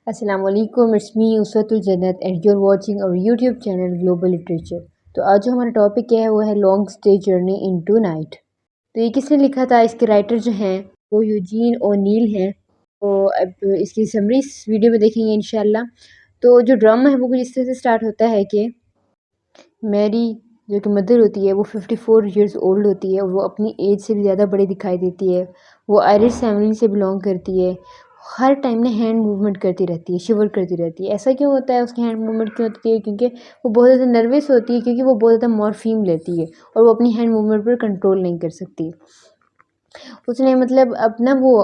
السلام علیکم، it's me اسوت الجنت اینڈ یو آر واچنگ اور یوٹیوب چینل گلوبل لٹریچر۔ تو آج جو ہمارا ٹاپک ہے وہ ہے لانگ اسٹے جرنی ان ٹو نائٹ۔ تو یہ کس نے لکھا تھا؟ اس کے رائٹر جو ہیں وہ یوجین او نیل ہیں۔ تو اب اس کی سمری اس ویڈیو میں دیکھیں گے انشاءاللہ۔ تو جو ڈرامہ ہے وہ کچھ اس طرح سے سٹارٹ ہوتا ہے کہ میری جو کہ مدر ہوتی ہے وہ 54 ایئرز اولڈ ہوتی ہے اور وہ اپنی ایج سے بھی زیادہ بڑی دکھائی دیتی ہے۔ وہ آئرش فیملی سے بلانگ کرتی ہے۔ ہر ٹائم نے ہینڈ موومنٹ کرتی رہتی ہے، شیور کرتی رہتی ہے۔ ایسا کیوں ہوتا ہے؟ اس کی ہینڈ موومنٹ کیوں ہوتی ہے؟ کیونکہ وہ بہت زیادہ نروس ہوتی ہے، کیونکہ وہ بہت زیادہ مورفیم لیتی ہے اور وہ اپنی ہینڈ موومنٹ پر کنٹرول نہیں کر سکتی۔ اس نے مطلب اپنا وہ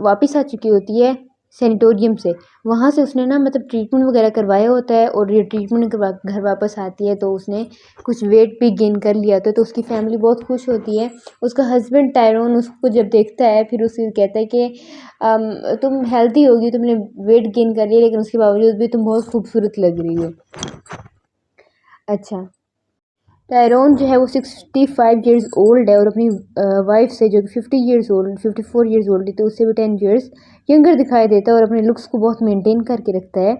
واپس آ چکی ہوتی ہے سینیٹوریم سے، وہاں سے اس نے ٹریٹمنٹ وغیرہ کروایا ہوتا ہے، اور یہ ٹریٹمنٹ گھر واپس آتی ہے تو اس نے کچھ ویٹ بھی گین کر لیا ہوتا ہے۔ تو اس کی فیملی بہت خوش ہوتی ہے۔ اس کا ہسبینڈ ٹائرون اس کو جب دیکھتا ہے پھر اسے کہتا ہے کہ تم ہیلدی ہوگی، تم نے ویٹ گین کر لیا، لیکن اس کے باوجود بھی تم بہت خوبصورت لگ رہی ہو۔ اچھا، ٹائرون جو ہے وہ 65 ایئرز اولڈ ہے اور اپنی وائف سے جو کہ 54 ایئرز اولڈ تھی، تو اس سے بھی 10 ایئرز ینگر دکھائی دیتا ہے اور اپنے لکس کو بہت مینٹین کر کے رکھتا ہے،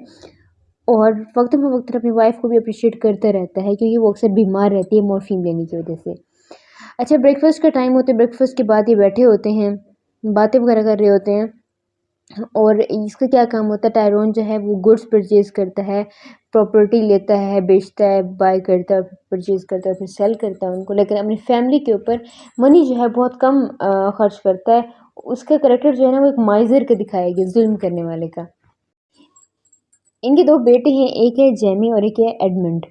اور وقت فوقت اپنی وائف کو بھی اپریشیٹ کرتا رہتا ہے، کیونکہ وہ اکثر بیمار رہتی ہے مورفین لینے کی وجہ سے۔ اچھا، بریک فاسٹ کا ٹائم ہوتا ہے، بریک فاسٹ کے بعد یہ بیٹھے ہوتے ہیں، باتیں وغیرہ کر رہے ہوتے ہیں، اور اس کا کیا کام ہوتا ہے؟ ٹائرون جو ہے وہ گڈس پرچیز کرتا ہے، پراپرٹی لیتا ہے، بیچتا ہے، بائی کرتا ہے، پرچیز کرتا ہے، پھر سیل کرتا ہے ان کو، لیکن اپنی فیملی کے اوپر منی جو ہے بہت کم خرچ کرتا ہے۔ اس کا کریکٹر جو ہے نا وہ ایک مائزر کا دکھایا گیا، ظلم کرنے والے کا۔ ان کے دو بیٹے ہیں، ایک ہے جیمی اور ایک ہے ایڈمنڈ۔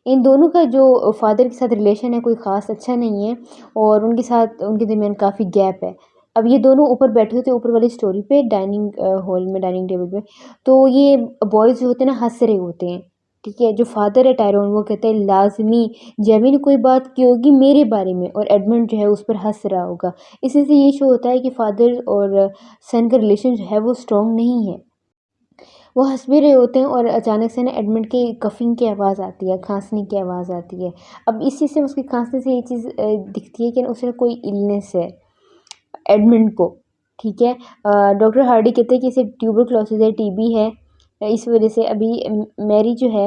ان دونوں کا جو فادر کے ساتھ ریلیشن ہے کوئی خاص اچھا نہیں ہے، اور ان کے ساتھ ان کے درمیان کافی گیپ ہے۔ اب یہ دونوں اوپر بیٹھے ہوتے ہیں، اوپر والی سٹوری پہ، ڈائننگ ہال میں، ڈائننگ ٹیبل پہ۔ تو یہ بوائز جو ہوتے ہیں نا ہنس رہے ہوتے ہیں، ٹھیک ہے۔ جو فادر ہے ٹائرون وہ کہتے ہیں لازمی جیمی نے کوئی بات کی ہوگی میرے بارے میں، اور ایڈمنڈ جو ہے اس پر ہنس رہا ہوگا۔ اسی سے یہ شو ہوتا ہے کہ فادر اور سن کا ریلیشن جو ہے وہ اسٹرانگ نہیں ہے۔ وہ ہنس بھی رہے ہوتے ہیں، اور اچانک سے نا ایڈمنڈ کی کفنگ کی آواز آتی ہے، کھانسنے کی آواز آتی ہے۔ اب اس چیز سے، اس کے کھانسنے سے یہ چیز دکھتی ہے کہ اسے کوئی النس ہے ایڈمنڈ کو، ٹھیک ہے۔ ڈاکٹر ہارڈی کہتے ہیں کہ اسے ٹیوبرکلوسس ہے، ٹی بی ہے، اس وجہ سے ابھی میری جو ہے،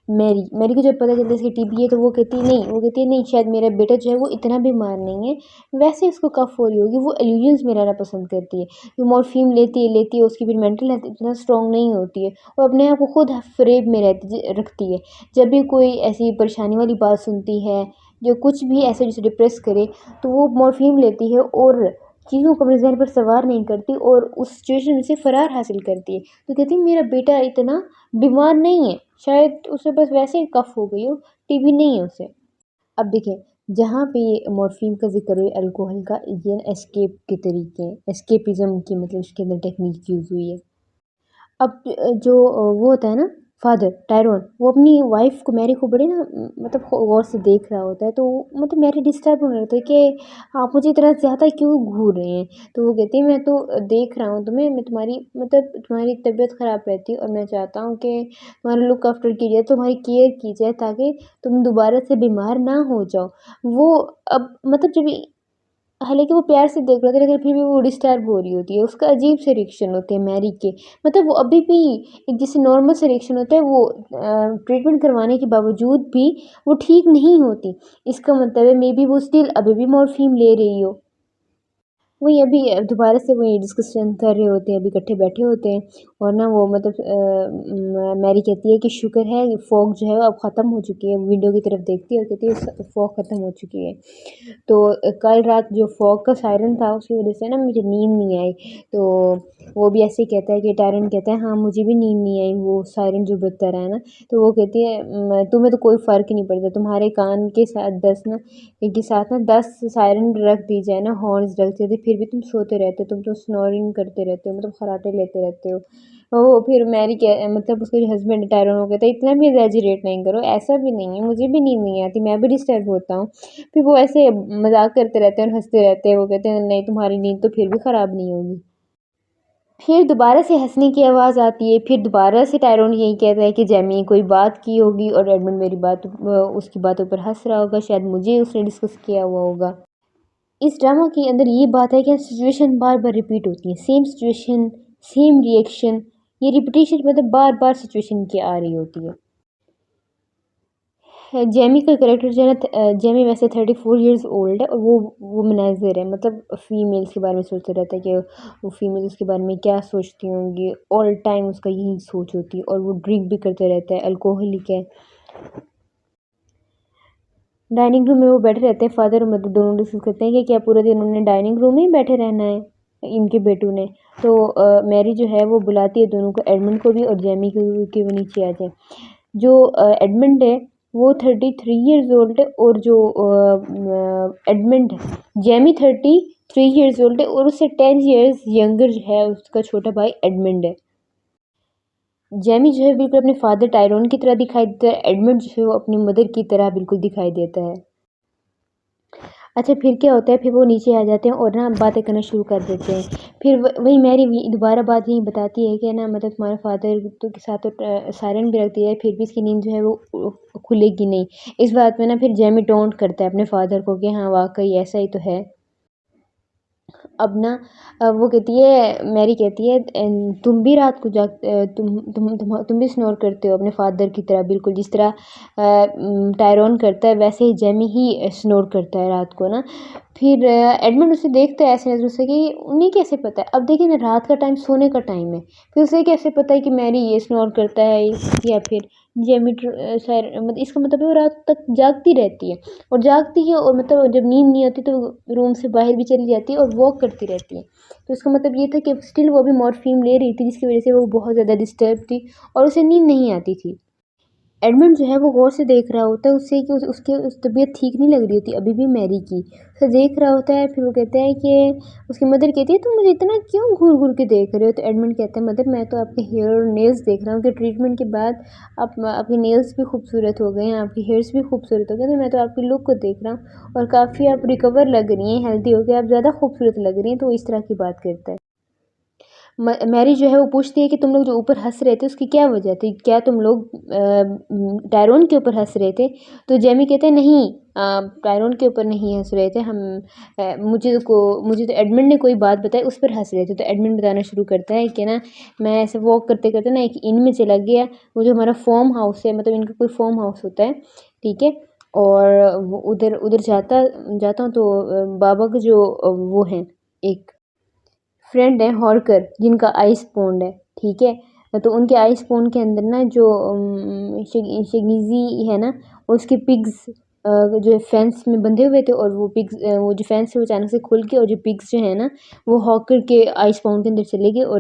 میری کو جب پتہ چلتا ہے اس کی ٹی بی ہے تو وہ کہتی ہے نہیں شاید میرا بیٹا جو ہے وہ اتنا بیمار نہیں ہے، ویسے اس کو کف ہو رہی ہوگی، وہ ایلیوژنس میں رہنا پسند کرتی ہے، وہ مورفیم لیتی ہے، اس کی پھر مینٹل ہیلتھ اتنا اسٹرانگ نہیں ہوتی ہے، وہ اپنے آپ کو خود فریب میں رکھتی ہے۔ جب بھی کوئی ایسی پریشانی والی بات سنتی ہے، جو کچھ بھی ایسے جسے ڈپریس کرے، تو وہ مورفیم لیتی ہے اور چیزوں کو اپنے ذہن پر سوار نہیں کرتی، اور اس سچویشن سے فرار حاصل کرتی ہے۔ تو کہتی ہے میرا بیٹا اتنا بیمار نہیں ہے، شاید اسے بس ویسے ہی کف ہو گئی ہو، ٹی بی نہیں ہے اسے۔ اب دیکھیں، جہاں پہ مورفیم کا ذکر ہوئی، الکوہل کا، یہ اسکیپ کے طریقے، اسکیپزم کی مطلب اس کے اندر ٹیکنیک یوز ہوئی ہے۔ اب جو وہ ہوتا ہے نا فادر ٹائرون، وہ اپنی وائف کو، میری کو بڑے نا غور سے دیکھ رہا ہوتا ہے، تو میری ڈسٹرب ہونے لگتا ہے کہ آپ مجھے اتنا زیادہ کیوں گھور رہے ہیں؟ تو وہ کہتی ہے میں تو دیکھ رہا ہوں تمہیں، میں تمہاری طبیعت خراب رہتی ہے، اور میں چاہتا ہوں کہ تمہارا لک آفٹر کی جائے، تمہاری کیئر کی جائے، تاکہ تم دوبارہ سے بیمار نہ ہو جاؤ۔ وہ اب جب، حالانکہ وہ پیار سے دیکھ رہا تھا، لیکن پھر بھی وہ ڈسٹرب ہو رہی ہوتی ہے، اس کا عجیب سے ریئیکشن ہوتے ہیں میری کے، وہ ابھی بھی ایک جیسے نارمل سے ریئیکشن ہوتا ہے، وہ ٹریٹمنٹ کروانے کے باوجود بھی وہ ٹھیک نہیں ہوتی۔ اس کا مطلب ہے مے بی وہ اسٹل ابھی بھی مورفیم لے رہی ہو۔ وہی ابھی دوبارہ سے وہی ڈسکشن کر رہے ہوتے ہیں، ابھی اکٹھے بیٹھے ہوتے ہیں، اور نا وہ میری کہتی ہے کہ شکر ہے فوگ جو ہے اب ختم ہو چکی ہے، ونڈو کی طرف دیکھتی ہے اور کہتی ہے فوگ ختم ہو چکی ہے۔ تو کل رات جو فوگ کا سائرن تھا اس کی وجہ سے نا مجھے نیند نہیں آئی، تو وہ بھی ایسے ہی کہتا ہے کہ ٹائرن کہتا ہے ہاں مجھے بھی نیند نہیں آئی، وہ سائرن جو بجتا رہا ہے نا، تو وہ کہتی ہے تمہیں تو کوئی فرق نہیں پڑتا، تمہارے کان کے ساتھ 10 سائرن رکھ دی جائے نا، ہارنز رکھ دیتے، پھر بھی تم سوتے رہتے ہو، تم تو سنورنگ کرتے رہتے ہو، خراٹے لیتے رہتے ہو۔ وہ پھر میری اس کا جو ہسبینڈ ٹائرون وہ کہتا ہے اتنا بھی ایگزیجریٹ نہیں کرو، ایسا بھی نہیں ہے، مجھے بھی نیند نہیں آتی، میں بھی ڈسٹرب ہوتا ہوں۔ پھر وہ ایسے مذاق کرتے رہتے ہیں اور ہنستے رہتے ہیں، وہ کہتے ہیں نہیں تمہاری نیند تو پھر بھی خراب نہیں ہوگی۔ پھر دوبارہ سے ہنسنے کی آواز آتی ہے، پھر دوبارہ سے ٹائرون یہی کہتا ہے کہ جیمی کوئی بات کی ہوگی، اور ایڈمنڈ اس کی باتوں پر ہنس رہا ہوگا، شاید مجھے اس نے ڈسکس کیا ہوا ہوگا۔ اس ڈرامہ کے اندر یہ بات ہے کہ سچویشن بار بار ریپیٹ ہوتی ہے، سیم سچویشن، سیم ریئیکشن، یہ ریپیٹیشن مطلب بار بار سچویشن کی آ رہی ہوتی ہے۔ جیمی کا کریکٹر جو ہے نا، جیمی ویسے 34 ایئرز اولڈ ہے اور وہ مناظر ہے، مطلب فیمیلس کے بارے میں سوچتا رہتا ہے کہ وہ فیمیل اس کے بارے میں کیا سوچتی ہوں گی، آل ٹائم اس کا یہی سوچ ہوتی ہے، اور وہ ڈرنک بھی کرتے رہتا ہے، الکوہلک ہے۔ ڈائننگ روم میں وہ بیٹھے رہتے ہیں، فادر اور مدر دونوں ڈسکس کرتے ہیں کہ کیا پورا دن انہوں نے ڈائننگ روم میں ہی بیٹھے رہنا ہے ان کے بیٹوں نے۔ تو میری جو ہے وہ بلاتی ہے دونوں کو، ایڈمنڈ کو بھی اور جیمی کو بھی، کہ وہ نیچے آ جائیں۔ جو ایڈمنڈ ہے وہ 33 ایئرز اولڈ ہے، اور جو ایڈمنڈ ہے، جیمی 33 ایئرز اولڈ ہے، اور اس سے 10 ایئرز ینگر جو ہے اس کا چھوٹا بھائی ایڈمنڈ ہے۔ جیمی جو ہے بالکل اپنے فادر ٹائرون کی طرح دکھائی دیتا ہے، ایڈمنڈ جو ہے وہ اپنی مدر کی طرح بالکل دکھائی دیتا ہے۔ اچھا پھر کیا ہوتا ہے، پھر وہ نیچے آ جاتے ہیں اور نا باتیں کرنا شروع کر دیتے ہیں۔ پھر وہی میری دوبارہ بات یہی بتاتی ہے کہ نا مطلب تمہارا فادر تو کے ساتھ تو سائرن بھی رکھتی ہے، پھر بھی اس کی نیند جو ہے وہ کھلے گی نہیں۔ اس بات میں نا پھر جیمی ٹونٹ کرتا ہے اپنے فادر کو کہ ہاں واقعی ایسا ہی تو ہے۔ اب نا وہ کہتی ہے، میری کہتی ہے تم بھی رات کو تم بھی سنور کرتے ہو اپنے فادر کی طرح، بالکل جس طرح ٹائرون کرتا ہے ویسے ہی جیمی ہی سنور کرتا ہے رات کو نا۔ پھر ایڈمنڈ اسے دیکھتا ہے ایسے نظروں سے کہ انہیں کیسے پتہ ہے، اب دیکھیں نا رات کا ٹائم سونے کا ٹائم ہے، پھر اسے کیسے پتہ ہے کہ میری یہ سنور کرتا ہے یا پھر جیمی مطلب اس کا مطلب ہے وہ رات تک جاگتی رہتی ہے، اور جاگتی ہے اور مطلب جب نیند نہیں آتی تو روم سے باہر بھی چلی جاتی ہے اور واک کرتی رہتی ہے۔ تو اس کا مطلب یہ تھا کہ اسٹل وہ بھی مورفین لے رہی تھی، جس کی وجہ سے وہ بہت زیادہ ڈسٹرب تھی اور اسے نیند نہیں آتی تھی۔ ایڈمنڈ جو ہے وہ غور سے دیکھ رہا ہوتا ہے اسے کہ اس طبیعت ٹھیک نہیں لگ رہی ہوتی ابھی بھی میری کی، اسے دیکھ رہا ہوتا ہے۔ پھر وہ کہتا ہے کہ اس کی مدر کہتی ہے تم مجھے اتنا کیوں گھور گھور کے دیکھ رہے ہو؟ تو ایڈمنڈ کہتا ہے مدر میں تو آپ کے ہیئر اور نیلز دیکھ رہا ہوں کہ ٹریٹمنٹ کے بعد آپ کے نیلز بھی خوبصورت ہو گئے ہیں، آپ کی ہیئرس بھی خوبصورت ہو گئے، تو میں تو آپ کی لک کو دیکھ رہا ہوں اور کافی آپ ریکور لگ رہی ہیں، ہیلدی ہو گئے، آپ زیادہ خوبصورت لگ رہی ہیں۔ تو اس طرح کی بات کرتا ہے۔ میری جو ہے وہ پوچھتی ہے کہ تم لوگ جو اوپر ہنس رہے تھے اس کی کیا وجہ تھی، کیا تم لوگ ٹائرون کے اوپر ہنس رہے تھے؟ تو جیمی کہتے ہیں نہیں، ٹائرون کے اوپر نہیں ہنس رہے تھے ہم، مجھے تو ایڈمنڈ نے کوئی بات بتائی اس پر ہنس رہے تھے۔ تو ایڈمنڈ بتانا شروع کرتا ہے کہ نا میں ایسے واک کرتے کرتے نا ایک ان میں چلا گیا، وہ جو ہمارا فارم ہاؤس ہے، مطلب ان کا کوئی فارم ہاؤس ہوتا ہے، ٹھیک ہے، اور ادھر جاتا ہوں تو بابا کا جو وہ ہیں ایک فرینڈ ہے ہارکر، جن کا آئس پونڈ ہے، ٹھیک ہے، تو ان کے آئس پونڈ کے اندر نا جو شگیزی ہے نا اس کے پگز جو فینس میں بندھے ہوئے تھے، اور وہ پگز وہ جو فینس سے اچانک سے کھل کے، اور جو پگز جو ہے نا وہ ہاکر کے آئس پونڈ کے اندر چلے گئے اور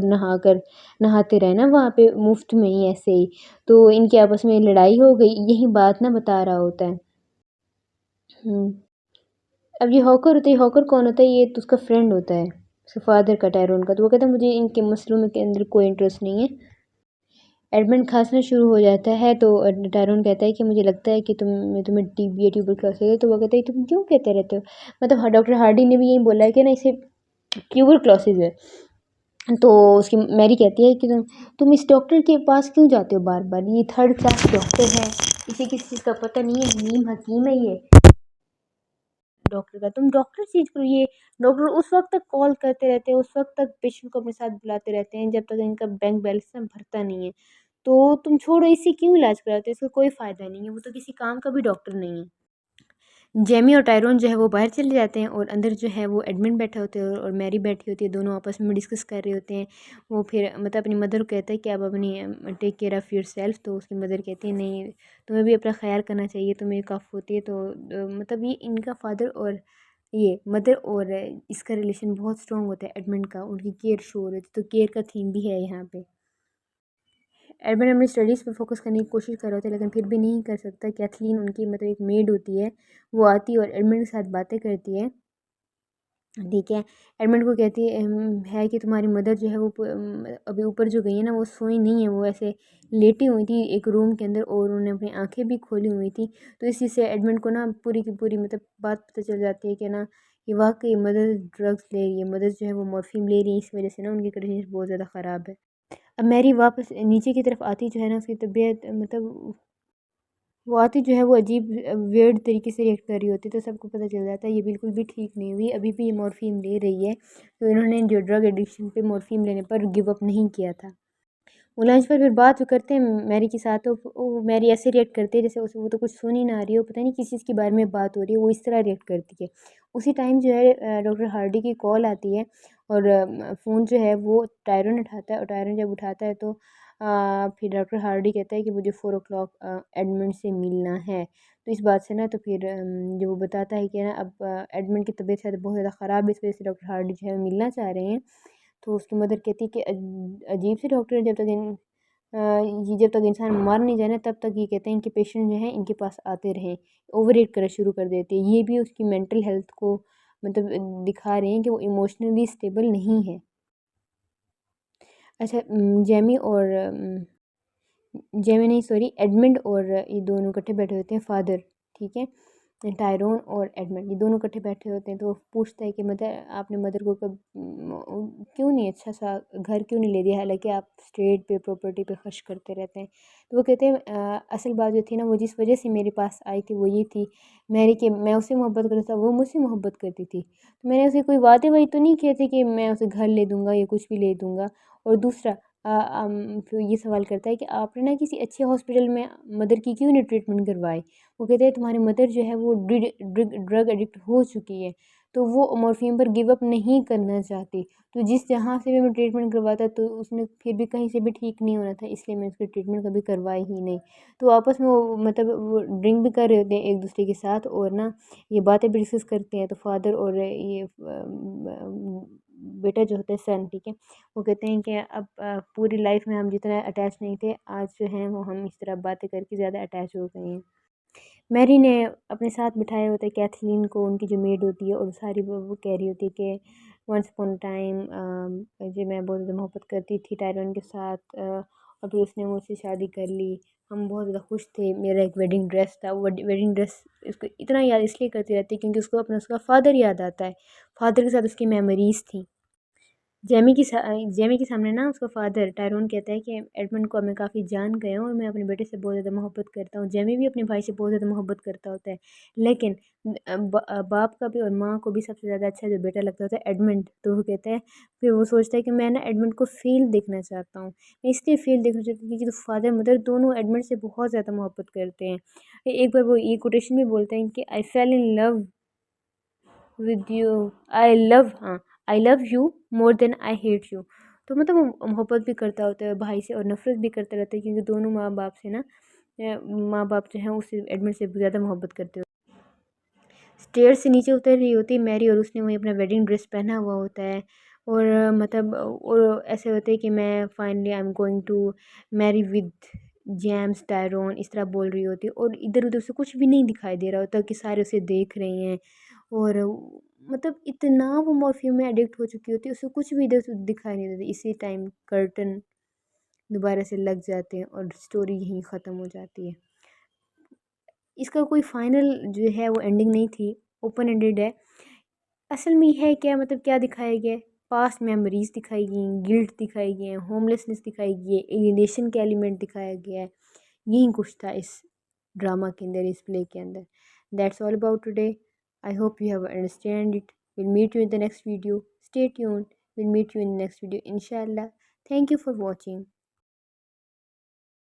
نہاتے رہے نا وہاں پہ مفت میں ہی ایسے ہی، تو ان کے آپس میں لڑائی ہو گئی، یہی بات نا بتا رہا ہوتا ہے۔ اب یہ ہاکر ہوتا ہے، یہ ہاکر کون ہوتا ہے؟ یہ تو اس کا فرینڈ ہوتا ہے، اس کے فادر کا، ٹائرون کا۔ تو وہ کہتا ہے مجھے ان کے مسئلوں میں کے اندر کوئی انٹرسٹ نہیں ہے۔ ایڈمنڈ کھانسنا شروع ہو جاتا ہے تو ٹائرون کہتا ہے کہ مجھے لگتا ہے کہ تمہیں ٹی بی یا ٹیوبرکلوسس ہے۔ تو وہ کہتا ہے تم کیوں کہتے رہتے ہو، مطلب ڈاکٹر ہارڈی نے بھی یہی بولا ہے کہ نا اسے ٹیوبرکلوسس ہے۔ تو اس کی میری کہتی ہے کہ تم اس ڈاکٹر کے پاس کیوں جاتے ہو بار بار، یہ 3rd کلاس ڈاکٹر ہے، اسے کسی چیز کا پتہ نہیں ہے، نیم حکیم ہے یہ ڈاکٹر کا، تم ڈاکٹر چیز کرو۔ یہ ڈاکٹر اس وقت تک کال کرتے رہتے ہیں، اس وقت تک پیشنٹ کو اپنے ساتھ بلاتے رہتے ہیں جب تک ان کا بینک بیلنس بھرتا نہیں ہے، تو تم چھوڑو، اسی کیوں علاج کراتے، اس کا کوئی فائدہ نہیں ہے، وہ تو کسی کام کا بھی ڈاکٹر نہیں ہے۔ جیمی اور ٹائرون جو ہے وہ باہر چلے جاتے ہیں، اور اندر جو ہے وہ ایڈمنڈ بیٹھا ہوتے ہیں اور میری بیٹھی ہوتی ہے، دونوں آپس میں ڈسکس کر رہے ہوتے ہیں۔ وہ پھر مطلب اپنی مدر کو کہتا ہے کہ آپ اپنی take care of your self, تو اس کی مدر کہتی ہے نہیں تمہیں بھی اپنا خیال کرنا چاہیے، تمہیں کف ہوتی ہے۔ تو مطلب یہ ان کا فادر اور یہ مدر اور اس کا ریلیشن بہت اسٹرانگ ہوتا ہے ایڈمنڈ کا، ان کی کیئر شو ہو رہی تھی، تو کیئر کا تھیم بھی ہے یہاں پہ۔ ایڈمنڈ اپنی اسٹڈیز پہ فوکس کرنے کی کوشش کر رہے ہوتے ہیں، لیکن پھر بھی نہیں کر سکتا۔ کیتھلین ان کی مطلب ایک میڈ ہوتی ہے، وہ آتی ہے اور ایڈمنڈ کے ساتھ باتیں کرتی ہے، ٹھیک ہے، ایڈمنڈ کو کہتی ہے کہ تمہاری مدر جو ہے وہ ابھی اوپر جو گئی ہے نا وہ سوئی نہیں ہے، وہ ایسے لیٹی ہوئی تھی ایک روم کے اندر، اور انہوں نے اپنی آنکھیں بھی کھولی ہوئی تھی۔ تو اسی سے ایڈمنڈ کو نا پوری کی پوری مطلب بات پتہ چل جاتی ہے کہ نا یہ واقعی مدر ڈرگس لے رہی ہے، مدر جو ہے وہ مورفین لے رہی ہے، اس وجہ سے نا ان کی کنڈیشن بہت زیادہ خراب ہے۔ اب میری واپس نیچے کی طرف آتی جو ہے نا اس کی طبیعت مطلب وہ آتی جو ہے وہ عجیب ویئرڈ طریقے سے ریئیکٹ کر رہی ہوتی، تو سب کو پتہ چل جاتا ہے یہ بالکل بھی ٹھیک نہیں ہوئی، ابھی بھی یہ مورفین لے رہی ہے۔ تو انہوں نے جو ڈرگ ایڈکشن پہ مورفین لینے پر گیو اپ نہیں کیا تھا۔ وہ لنچ پر پھر بات کرتے ہیں میری کے ساتھ، تو وہ میری ایسے ریئیکٹ کرتی ہے جیسے وہ تو کچھ سن ہی نہ رہی ہو، پتہ نہیں کس چیز کے بارے میں بات ہو رہی ہے، وہ اس طرح ریئیکٹ کرتی ہے۔ اسی ٹائم جو ہے ڈاکٹر ہارڈی کی کال آتی ہے، اور فون جو ہے وہ ٹائرون اٹھاتا ہے، اور ٹائرون جب اٹھاتا ہے تو پھر ڈاکٹر ہارڈی کہتا ہے کہ مجھے 4 o'clock ایڈمنٹ سے ملنا ہے۔ تو اس بات سے نا تو پھر جو وہ بتاتا ہے کہ نا اب ایڈمنٹ کی طبیعت شاید بہت زیادہ خراب ہے، اس وجہ سے ڈاکٹر ہارڈی جو ہے ملنا چاہ رہے ہیں۔ تو اس کی مدر کہتی ہے کہ عجیب سے ڈاکٹر ہے، یہ جب تک انسان مر نہیں جائے نا تب تک یہ کہتے ہیں کہ پیشنٹ جو ہیں ان کے پاس آتے رہیں، اوور ریٹ کرنا شروع کر دیتے ہیں۔ یہ بھی اس کی مینٹل ہیلتھ کو مطلب دکھا رہے ہیں کہ وہ ایموشنلی اسٹیبل نہیں ہے۔ اچھا، جیمی اور جیمی نہیں سوری ایڈمنڈ اور یہ دونوں اکٹھے بیٹھے ہوتے ہیں، فادر، ٹھیک ہے، ٹائرون اور ایڈمنڈ یہ دونوں اکٹھے بیٹھے ہوتے ہیں۔ تو وہ پوچھتا ہے کہ مدر، آپ نے مدر کو کیوں نہیں اچھا سا گھر کیوں نہیں لے دیا، حالانکہ آپ اسٹیٹ پہ پراپرٹی پہ خرچ کرتے رہتے ہیں۔ تو وہ کہتے ہیں اصل بات جو تھی نا، وہ جس وجہ سے میرے پاس آئی تھی وہ یہ تھی میری کہ میں اسے محبت کرتا تھا، وہ مجھ سے محبت کرتی تھی، تو میں نے اسے کوئی وعدے تو نہیں کیے تھے کہ میں اسے گھر لے دوں گا یا کچھ بھی لے دوں گا۔ اور دوسرا پھر یہ سوال کرتا ہے کہ آپ نے نا کسی اچھے ہاسپٹل میں مدر کی کیوں نہیں ٹریٹمنٹ کروائی؟ وہ کہتے ہیں تمہاری مدر جو ہے وہ ڈرگ ایڈکٹ ہو چکی ہے، تو وہ مورفین پر گیو اپ نہیں کرنا چاہتی، تو جس جہاں سے بھی میں ٹریٹمنٹ کرواتا تو اس نے پھر بھی کہیں سے بھی ٹھیک نہیں ہونا تھا، اس لیے میں اس کی ٹریٹمنٹ کبھی کروائی ہی نہیں۔ تو آپس میں وہ مطلب وہ ڈرنک بھی کر رہے ہوتے ہیں ایک دوسرے کے ساتھ، اور نا یہ باتیں بھی ڈسکس کرتے ہیں۔ تو فادر اور یہ بیٹا جو ہوتا ہے سن، ٹھیک ہے، وہ کہتے ہیں کہ اب پوری لائف میں ہم جتنا اٹیچ نہیں تھے، آج جو ہیں وہ ہم اس طرح باتیں کر کے زیادہ اٹیچ ہو گئے ہیں۔ میری نے اپنے ساتھ بٹھایا ہوتا ہے کیتھلین کو، ان کی جو میڈ ہوتی ہے، اور ساری وہ کہہ رہی ہوتی ہے کہ ونس اپون ٹائم جو میں بہت زیادہ محبت کرتی تھی ٹائرون کے ساتھ، اور پھر اس نے مجھ سے شادی کر لی، ہم بہت زیادہ خوش تھے، میرا ایک ویڈنگ ڈریس تھا، وہ ویڈنگ ڈریس اس کو اتنا یاد اس لیے کرتی رہتی ہے کیونکہ اس کو اپنا اس کا فادر یاد آتا ہے، فادر کے ساتھ اس کی میموریز تھیں۔ جیمی کے سامنے نا اس کا فادر ٹائرون کہتا ہے کہ ایڈمنڈ کو میں کافی جان گیا ہوں اور میں اپنے بیٹے سے بہت زیادہ محبت کرتا ہوں۔ جیمی بھی اپنے بھائی سے بہت زیادہ محبت کرتا ہوتا ہے، لیکن باپ کا بھی اور ماں کو بھی سب سے زیادہ اچھا جو بیٹا لگتا ہوتا ہے ایڈمنڈ۔ تو وہ کہتا ہے، پھر وہ سوچتا ہے کہ میں نا ایڈمنڈ کو فیل دیکھنا چاہتا ہوں، میں اس لیے فیل دیکھنا چاہتی ہوں کیونکہ فادر مدر دونوں ایڈمنڈ سے بہت زیادہ محبت کرتے ہیں۔ ایک بار وہ یہ کوٹیشن بھی بولتے ہیں کہ I feel in love with you, I love you more than I hate you. تو مطلب وہ محبت بھی کرتا ہوتا ہے بھائی سے، اور نفرت بھی کرتا رہتا ہے کیونکہ دونوں ماں باپ سے نا ماں باپ جو ہیں اس سے ایڈمنڈ سے زیادہ محبت کرتے ہوتے۔ اسٹیئر سے نیچے اتر رہی ہوتی ہے میری، اور اس نے وہی اپنا ویڈنگ ڈریس پہنا ہوا ہوتا ہے، اور مطلب اور ایسے ہوتے ہیں کہ میں finally I am going to marry with James Tyrone, اس طرح بول رہی ہوتی ہے، اور ادھر ادھر سے کچھ بھی نہیں دکھائی دے رہا ہوتا کہ سارے اسے دیکھ رہے ہیں، اور مطلب اتنا وہ مورفیم میں ایڈکٹ ہو چکی ہوتی ہے، اسے کچھ بھی ادھر سے دکھائی نہیں دیتی۔ اسی ٹائم کرٹن دوبارہ سے لگ جاتے ہیں اور سٹوری یہیں ختم ہو جاتی ہے۔ اس کا کوئی فائنل جو ہے وہ اینڈنگ نہیں تھی، اوپن اینڈڈ ہے۔ اصل میں ہے کیا مطلب کیا دکھایا گیا ہے، پاسٹ میموریز دکھائی گئی ہیں، گلٹ دکھائی گئی ہیں، ہوم لیسنس دکھائی گئی ہے، ایلینیشن کے ایلیمنٹ دکھایا گیا ہے، یہی کچھ تھا اس ڈرامہ کے اندر، اس پلے کے اندر۔ That's all about today. I hope you have understand it. We'll meet you in the next video. Stay tuned. We'll meet you in the next video, inshallah. Thank you for watching.